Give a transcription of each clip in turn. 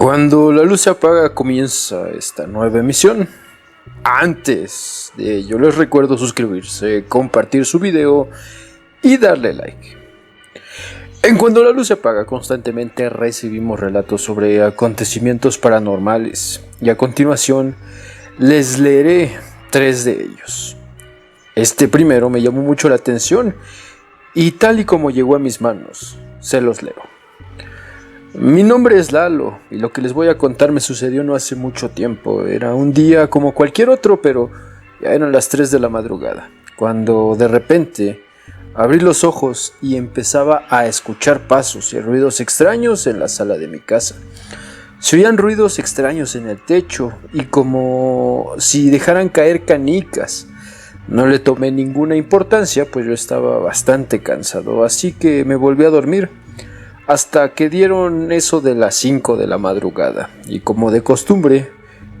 Cuando la luz se apaga comienza esta nueva emisión. Antes de ello les recuerdo suscribirse, compartir su video y darle like. En Cuando la luz se apaga constantemente recibimos relatos sobre acontecimientos paranormales y a continuación les leeré 3 de ellos. Este primero me llamó mucho la atención y tal y como llegó a mis manos, se los leo. Mi nombre es Lalo y lo que les voy a contar me sucedió no hace mucho tiempo. Era un día como cualquier otro, pero ya eran las 3 de la madrugada, cuando de repente abrí los ojos y empezaba a escuchar pasos y ruidos extraños en la sala de mi casa. Se oían ruidos extraños en el techo y como si dejaran caer canicas. No le tomé ninguna importancia, pues yo estaba bastante cansado, así que me volví a dormir. Hasta que dieron eso de las 5 de la madrugada y como de costumbre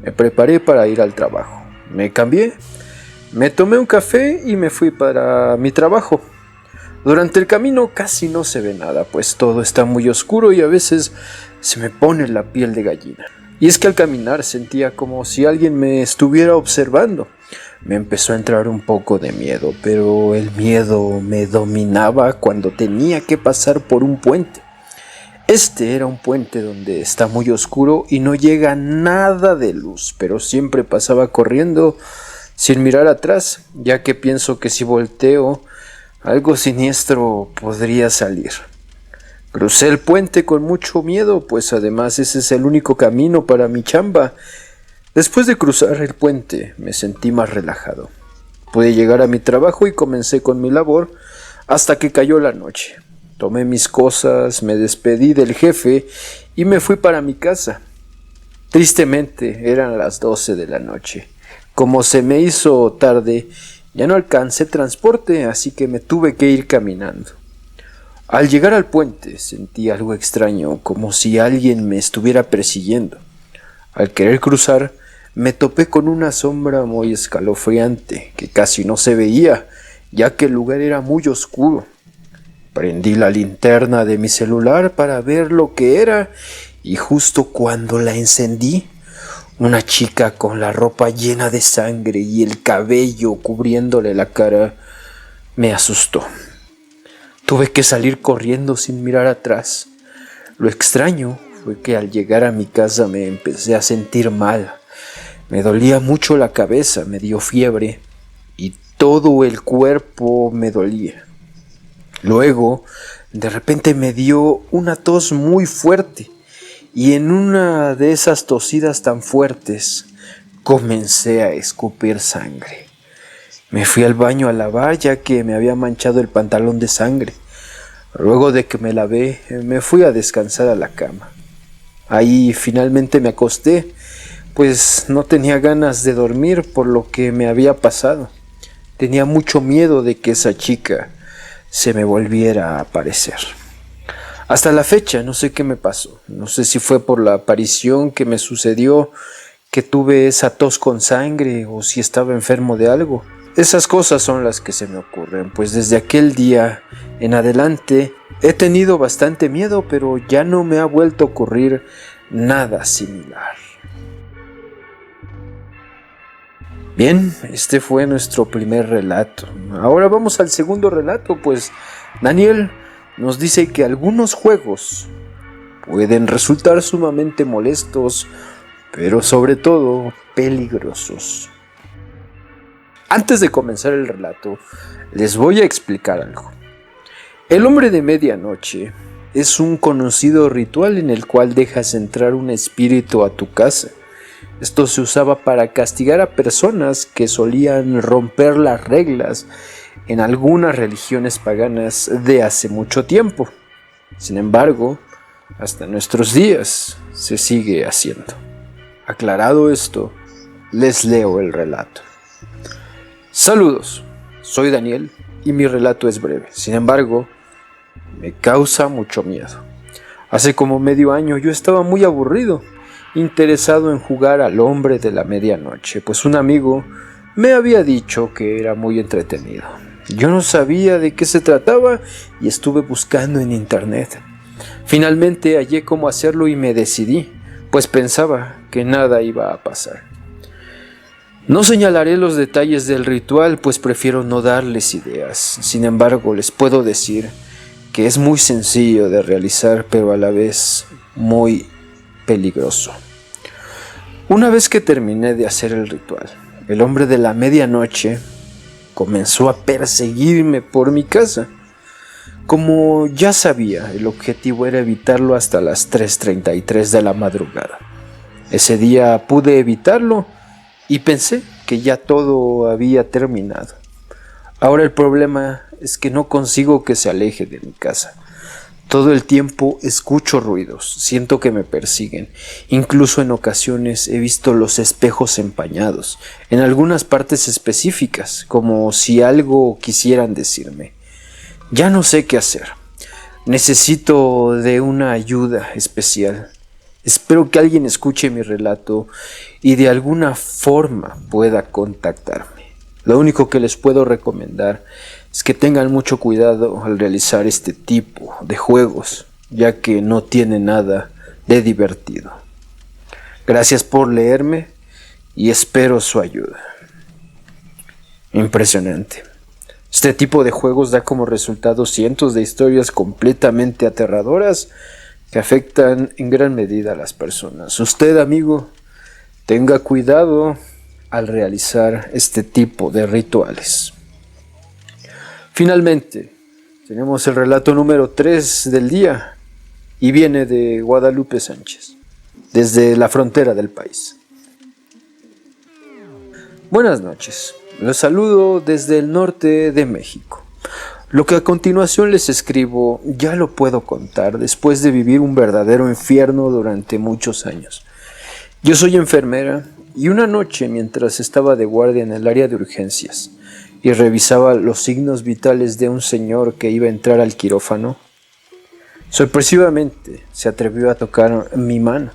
me preparé para ir al trabajo. Me cambié, me tomé un café y me fui para mi trabajo. Durante el camino casi no se ve nada, pues todo está muy oscuro y a veces se me pone la piel de gallina. Y es que al caminar sentía como si alguien me estuviera observando. Me empezó a entrar un poco de miedo, pero el miedo me dominaba cuando tenía que pasar por un puente. Este era un puente donde está muy oscuro y no llega nada de luz, pero siempre pasaba corriendo sin mirar atrás, ya que pienso que si volteo, algo siniestro podría salir. Crucé el puente con mucho miedo, pues además ese es el único camino para mi chamba. Después de cruzar el puente, me sentí más relajado. Pude llegar a mi trabajo y comencé con mi labor hasta que cayó la noche. Tomé mis cosas, me despedí del jefe y me fui para mi casa. Tristemente eran las 12 de la noche. Como se me hizo tarde, ya no alcancé transporte, así que me tuve que ir caminando. Al llegar al puente sentí algo extraño, como si alguien me estuviera persiguiendo. Al querer cruzar, me topé con una sombra muy escalofriante, que casi no se veía, ya que el lugar era muy oscuro. Prendí la linterna de mi celular para ver lo que era y justo cuando la encendí, una chica con la ropa llena de sangre y el cabello cubriéndole la cara me asustó. Tuve que salir corriendo sin mirar atrás. Lo extraño fue que al llegar a mi casa me empecé a sentir mal. Me dolía mucho la cabeza, me dio fiebre y todo el cuerpo me dolía. Luego, de repente me dio una tos muy fuerte y en una de esas tosidas tan fuertes comencé a escupir sangre. Me fui al baño a lavar ya que me había manchado el pantalón de sangre. Luego de que me lavé, me fui a descansar a la cama. Ahí finalmente me acosté, pues no tenía ganas de dormir por lo que me había pasado. Tenía mucho miedo de que esa chica se me volviera a aparecer. Hasta la fecha no sé qué me pasó. No sé si fue por la aparición que me sucedió, que tuve esa tos con sangre o si estaba enfermo de algo. Esas cosas son las que se me ocurren, pues desde aquel día en adelante he tenido bastante miedo, pero ya no me ha vuelto a ocurrir nada similar. Bien, este fue nuestro primer relato. Ahora vamos al segundo relato, pues Daniel nos dice que algunos juegos pueden resultar sumamente molestos, pero sobre todo peligrosos. Antes de comenzar el relato, les voy a explicar algo. El hombre de medianoche es un conocido ritual en el cual dejas entrar un espíritu a tu casa. Esto se usaba para castigar a personas que solían romper las reglas en algunas religiones paganas de hace mucho tiempo. Sin embargo, hasta nuestros días se sigue haciendo. Aclarado esto, les leo el relato. Saludos, soy Daniel y mi relato es breve. Sin embargo, me causa mucho miedo. Hace como medio año yo estaba muy aburrido, interesado en jugar al hombre de la medianoche, pues un amigo me había dicho que era muy entretenido. Yo no sabía de qué se trataba y estuve buscando en internet. Finalmente hallé cómo hacerlo y me decidí, pues pensaba que nada iba a pasar. No señalaré los detalles del ritual, pues prefiero no darles ideas. Sin embargo, les puedo decir que es muy sencillo de realizar, pero a la vez muy peligroso. Una vez que terminé de hacer el ritual, el hombre de la medianoche comenzó a perseguirme por mi casa. Como ya sabía, el objetivo era evitarlo hasta las 3:33 de la madrugada. Ese día pude evitarlo y pensé que ya todo había terminado. Ahora el problema es que no consigo que se aleje de mi casa. Todo el tiempo escucho ruidos, siento que me persiguen. Incluso en ocasiones he visto los espejos empañados, en algunas partes específicas, como si algo quisieran decirme. Ya no sé qué hacer. Necesito de una ayuda especial. Espero que alguien escuche mi relato y de alguna forma pueda contactarme. Lo único que les puedo recomendar es que tengan mucho cuidado al realizar este tipo de juegos, ya que no tiene nada de divertido. Gracias por leerme y espero su ayuda. Impresionante. Este tipo de juegos da como resultado cientos de historias completamente aterradoras que afectan en gran medida a las personas. Usted, amigo, tenga cuidado al realizar este tipo de rituales. Finalmente, tenemos el relato número 3 del día y viene de Guadalupe Sánchez, desde la frontera del país. Buenas noches, los saludo desde el norte de México. Lo que a continuación les escribo ya lo puedo contar después de vivir un verdadero infierno durante muchos años. Yo soy enfermera y una noche mientras estaba de guardia en el área de urgencias y revisaba los signos vitales de un señor que iba a entrar al quirófano, sorpresivamente se atrevió a tocar mi mano.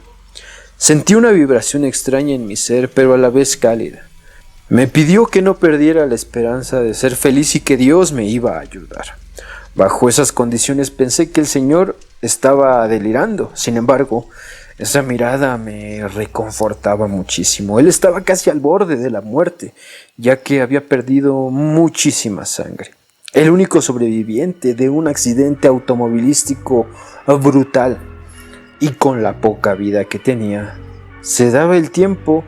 Sentí una vibración extraña en mi ser, pero a la vez cálida. Me pidió que no perdiera la esperanza de ser feliz y que Dios me iba a ayudar. Bajo esas condiciones pensé que el Señor estaba delirando. Sin embargo, esa mirada me reconfortaba muchísimo. Él estaba casi al borde de la muerte, ya que había perdido muchísima sangre. El único sobreviviente de un accidente automovilístico brutal. Y con la poca vida que tenía, se daba el tiempo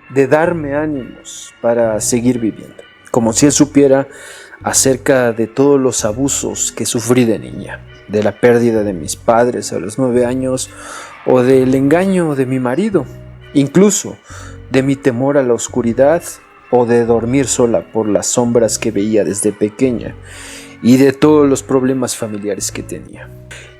de darme ánimos para seguir viviendo, como si él supiera acerca de todos los abusos que sufrí de niña, de la pérdida de mis padres a los 9 años o del engaño de mi marido, incluso de mi temor a la oscuridad o de dormir sola por las sombras que veía desde pequeña y de todos los problemas familiares que tenía.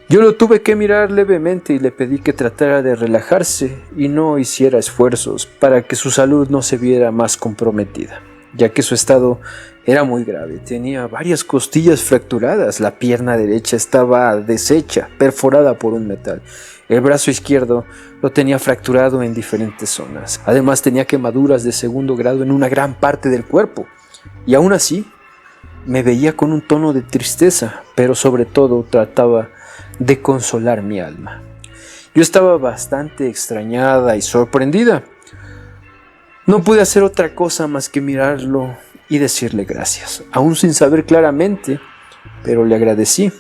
Yo lo tuve que mirar levemente y le pedí que tratara de relajarse y no hiciera esfuerzos para que su salud no se viera más comprometida, ya que su estado era muy grave. Tenía varias costillas fracturadas, la pierna derecha estaba deshecha, perforada por un metal. El brazo izquierdo lo tenía fracturado en diferentes zonas. Además tenía quemaduras de 2º grado en una gran parte del cuerpo. Y aún así, me veía con un tono de tristeza, pero sobre todo trataba de consolar mi alma. Yo estaba bastante extrañada y sorprendida. No pude hacer otra cosa más que mirarlo y decirle gracias, aún sin saber claramente, pero le agradecí.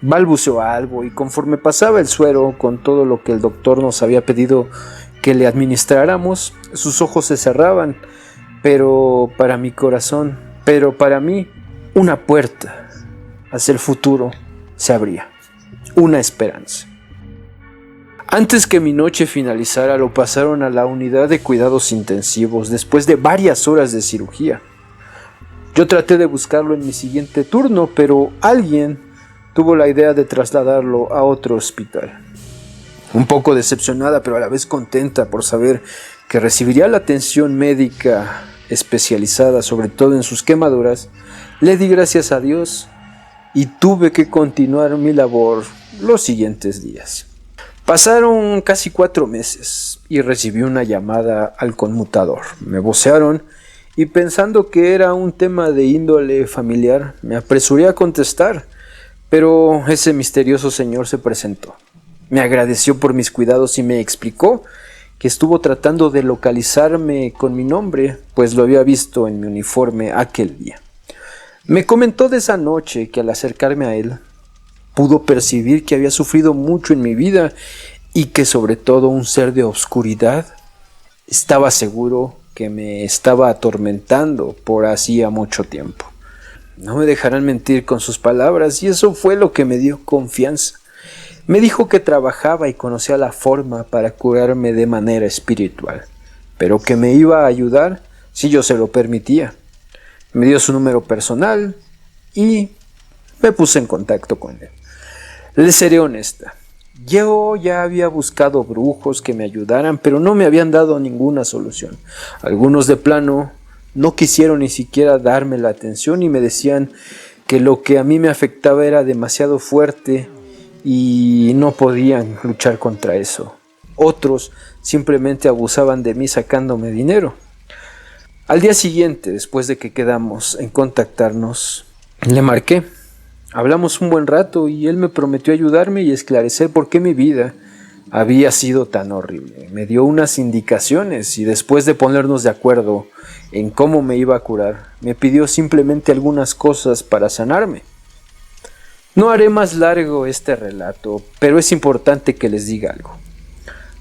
Balbuceó algo y conforme pasaba el suero con todo lo que el doctor nos había pedido que le administráramos, sus ojos se cerraban, pero para mí, una puerta hacia el futuro se abría, una esperanza. Antes que mi noche finalizara, lo pasaron a la unidad de cuidados intensivos después de varias horas de cirugía. Yo traté de buscarlo en mi siguiente turno, pero alguien tuvo la idea de trasladarlo a otro hospital. Un poco decepcionada, pero a la vez contenta por saber que recibiría la atención médica especializada, sobre todo en sus quemaduras, le di gracias a Dios y tuve que continuar mi labor los siguientes días. Pasaron casi 4 meses y recibí una llamada al conmutador. Me vocearon y pensando que era un tema de índole familiar, me apresuré a contestar, pero ese misterioso señor se presentó. Me agradeció por mis cuidados y me explicó que estuvo tratando de localizarme con mi nombre, pues lo había visto en mi uniforme aquel día. Me comentó de esa noche que al acercarme a él, pudo percibir que había sufrido mucho en mi vida y que sobre todo un ser de oscuridad estaba seguro que me estaba atormentando por hacía mucho tiempo. No me dejarán mentir con sus palabras y eso fue lo que me dio confianza. Me dijo que trabajaba y conocía la forma para curarme de manera espiritual, pero que me iba a ayudar si yo se lo permitía. Me dio su número personal y me puse en contacto con él. Les seré honesta, yo ya había buscado brujos que me ayudaran, pero no me habían dado ninguna solución. Algunos de plano no quisieron ni siquiera darme la atención y me decían que lo que a mí me afectaba era demasiado fuerte y no podían luchar contra eso. Otros simplemente abusaban de mí sacándome dinero. Al día siguiente, después de que quedamos en contactarnos, le marqué. Hablamos un buen rato y él me prometió ayudarme y esclarecer por qué mi vida había sido tan horrible. Me dio unas indicaciones y después de ponernos de acuerdo en cómo me iba a curar, me pidió simplemente algunas cosas para sanarme. No haré más largo este relato, pero es importante que les diga algo.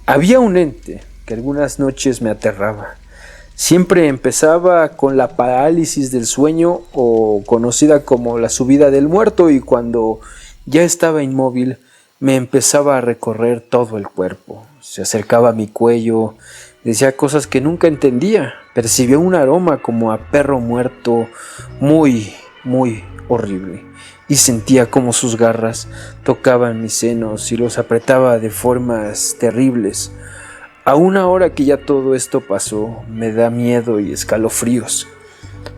Había un ente que algunas noches me aterraba. Siempre empezaba con la parálisis del sueño o conocida como la subida del muerto y cuando ya estaba inmóvil me empezaba a recorrer todo el cuerpo. Se acercaba a mi cuello, decía cosas que nunca entendía. Percibía un aroma como a perro muerto muy, muy horrible y sentía como sus garras tocaban mis senos y los apretaba de formas terribles. Aún ahora que ya todo esto pasó, me da miedo y escalofríos.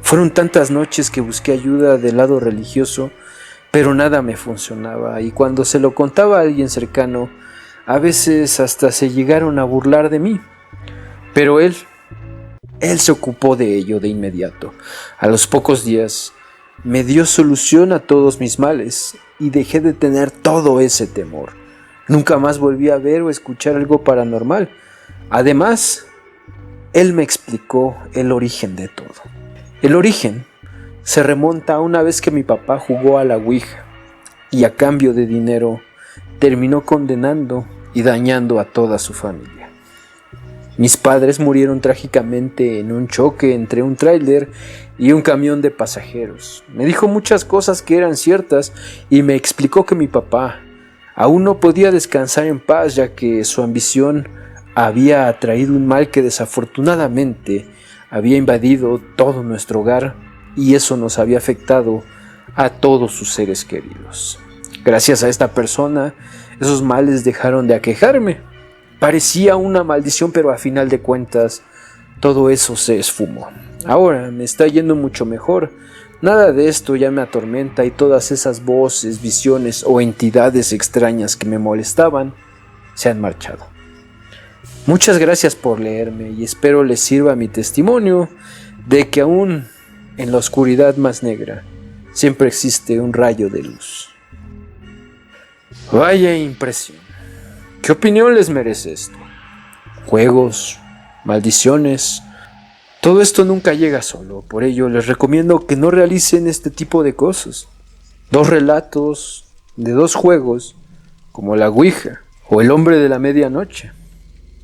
Fueron tantas noches que busqué ayuda del lado religioso, pero nada me funcionaba, y cuando se lo contaba a alguien cercano, a veces hasta se llegaron a burlar de mí. Pero él se ocupó de ello de inmediato. A los pocos días, me dio solución a todos mis males, y dejé de tener todo ese temor. Nunca más volví a ver o escuchar algo paranormal. Además, él me explicó el origen de todo. El origen se remonta a una vez que mi papá jugó a la Ouija y a cambio de dinero terminó condenando y dañando a toda su familia. Mis padres murieron trágicamente en un choque entre un tráiler y un camión de pasajeros. Me dijo muchas cosas que eran ciertas y me explicó que mi papá aún no podía descansar en paz ya que su ambición había atraído un mal que desafortunadamente había invadido todo nuestro hogar y eso nos había afectado a todos sus seres queridos. Gracias a esta persona, esos males dejaron de aquejarme. Parecía una maldición, pero a final de cuentas, todo eso se esfumó. Ahora me está yendo mucho mejor. Nada de esto ya me atormenta y todas esas voces, visiones o entidades extrañas que me molestaban se han marchado. Muchas gracias por leerme y espero les sirva mi testimonio de que aún en la oscuridad más negra siempre existe un rayo de luz. Vaya impresión. ¿Qué opinión les merece esto? Juegos, maldiciones, todo esto nunca llega solo, por ello les recomiendo que no realicen este tipo de cosas. 2 relatos de 2 juegos, como la Ouija o el hombre de la medianoche.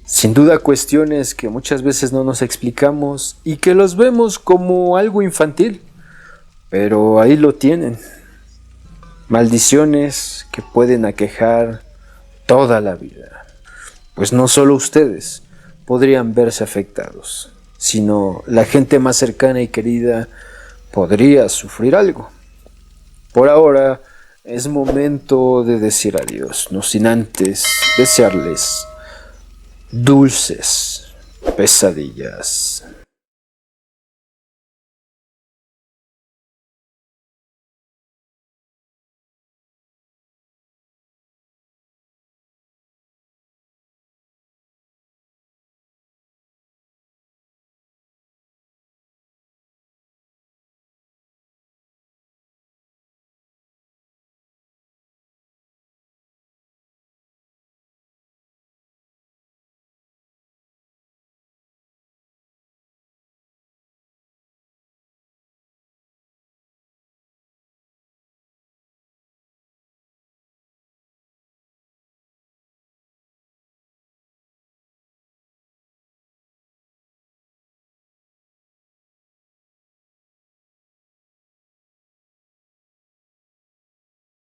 Sin duda cuestiones que muchas veces no nos explicamos y que los vemos como algo infantil, pero ahí lo tienen. Maldiciones que pueden aquejar toda la vida, pues no solo ustedes podrían verse afectados, sino la gente más cercana y querida podría sufrir algo. Por ahora es momento de decir adiós, no sin antes desearles dulces pesadillas.